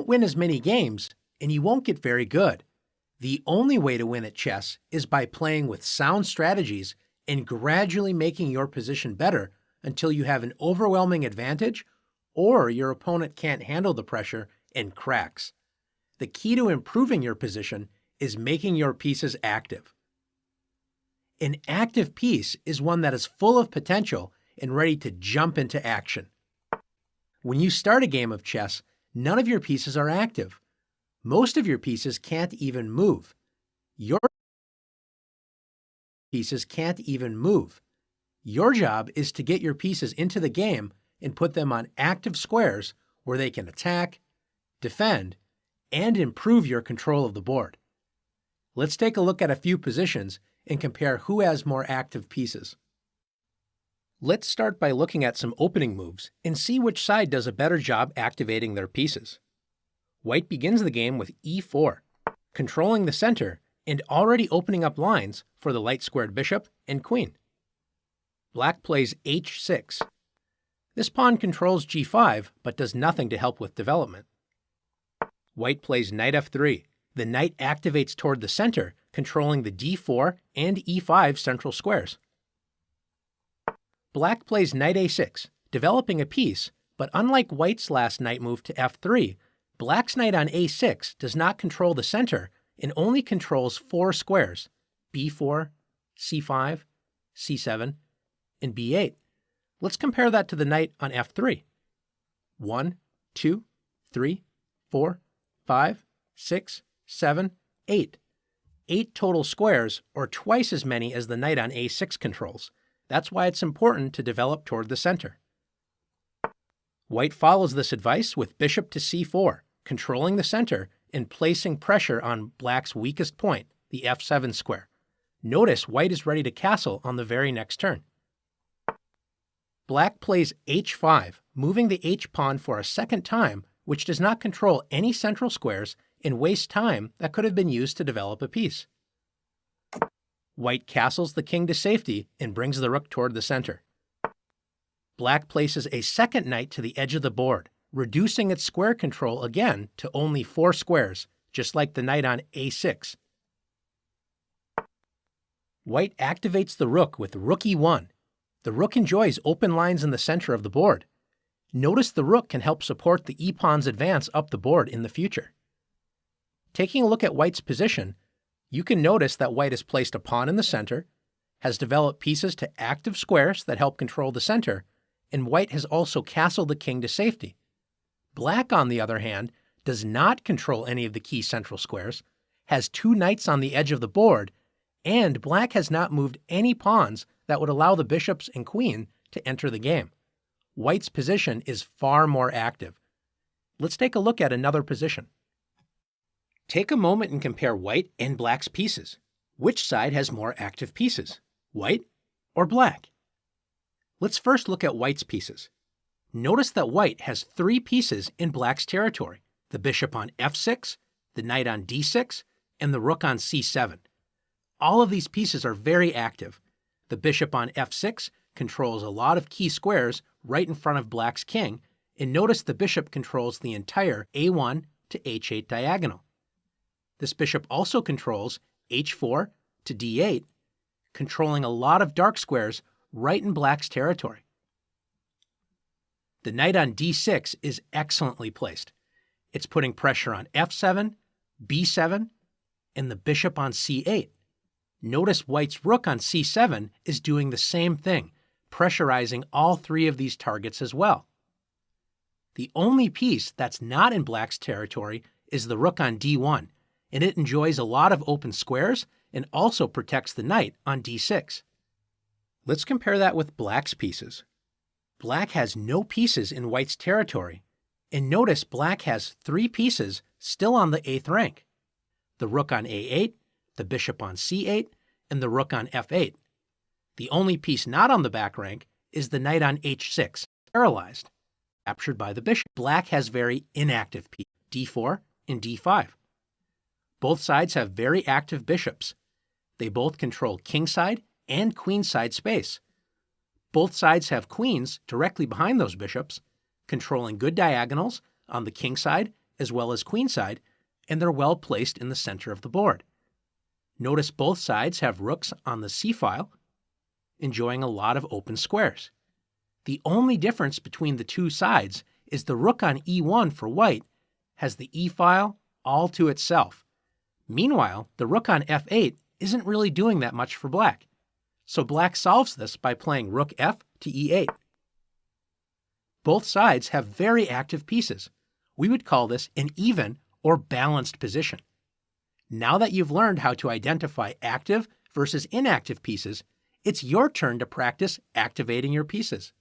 Win as many games, and you won't get very good. The only way to win at chess is by playing with sound strategies and gradually making your position better until you have an overwhelming advantage or your opponent can't handle the pressure and cracks. The key to improving your position is making your pieces active. An active piece is one that is full of potential and ready to jump into action. When you start a game of chess, none of your pieces are active. Most of your pieces can't even move. Your pieces can't even move. Your job is to get your pieces into the game and put them on active squares where they can attack, defend, and improve your control of the board. Let's take a look at a few positions and compare who has more active pieces. Let's start by looking at some opening moves and see which side does a better job activating their pieces. White begins the game with e4, controlling the center and already opening up lines for the light-squared bishop and queen. Black plays h6. This pawn controls g5 but does nothing to help with development. White plays knight f3. The knight activates toward the center, controlling the d4 and e5 central squares. Black plays knight a6, developing a piece, but unlike White's last knight move to f3, Black's knight on a6 does not control the center and only controls 4 squares, b4, c5, c7, and b8. Let's compare that to the knight on f3. 1, 2, 3, 4, 5, 6, 7, 8. 8 total squares, or twice as many as the knight on a6 controls. That's why it's important to develop toward the center. White follows this advice with bishop to c4, controlling the center and placing pressure on Black's weakest point, the f7 square. Notice White is ready to castle on the very next turn. Black plays h5, moving the h-pawn for a second time, which does not control any central squares and wastes time that could have been used to develop a piece. White castles the king to safety and brings the rook toward the center. Black places a second knight to the edge of the board, reducing its square control again to only 4 squares, just like the knight on a6. White activates the rook with rook e1. The rook enjoys open lines in the center of the board. Notice the rook can help support the e-pawn's advance up the board in the future. Taking a look at White's position, you can notice that White has placed a pawn in the center, has developed pieces to active squares that help control the center, and White has also castled the king to safety. Black, on the other hand, does not control any of the key central squares, has 2 knights on the edge of the board, and Black has not moved any pawns that would allow the bishops and queen to enter the game. White's position is far more active. Let's take a look at another position. Take a moment and compare White and Black's pieces. Which side has more active pieces, White or Black? Let's first look at White's pieces. Notice that White has 3 pieces in Black's territory, the bishop on f6, the knight on d6, and the rook on c7. All of these pieces are very active. The bishop on f6 controls a lot of key squares right in front of Black's king, and notice the bishop controls the entire a1 to h8 diagonal. This bishop also controls h4 to d8, controlling a lot of dark squares right in Black's territory. The knight on d6 is excellently placed. It's putting pressure on f7, b7, and the bishop on c8. Notice White's rook on c7 is doing the same thing, pressurizing all 3 of these targets as well. The only piece that's not in Black's territory is the rook on d1, and it enjoys a lot of open squares and also protects the knight on d6. Let's compare that with Black's pieces. Black has no pieces in White's territory, and notice Black has 3 pieces still on the 8th rank. The rook on a8, the bishop on c8, and the rook on f8. The only piece not on the back rank is the knight on h6, paralyzed, captured by the bishop. Black has very inactive pieces, d4 and d5. Both sides have very active bishops. They both control kingside and queenside space. Both sides have queens directly behind those bishops, controlling good diagonals on the king side as well as queenside, and they're well placed in the center of the board. Notice both sides have rooks on the c-file, enjoying a lot of open squares. The only difference between the two sides is the rook on e1 for white has the e-file all to itself. Meanwhile, the rook on f8 isn't really doing that much for black. So black solves this by playing rook f to e8. Both sides have very active pieces. We would call this an even or balanced position. Now that you've learned how to identify active versus inactive pieces, it's your turn to practice activating your pieces.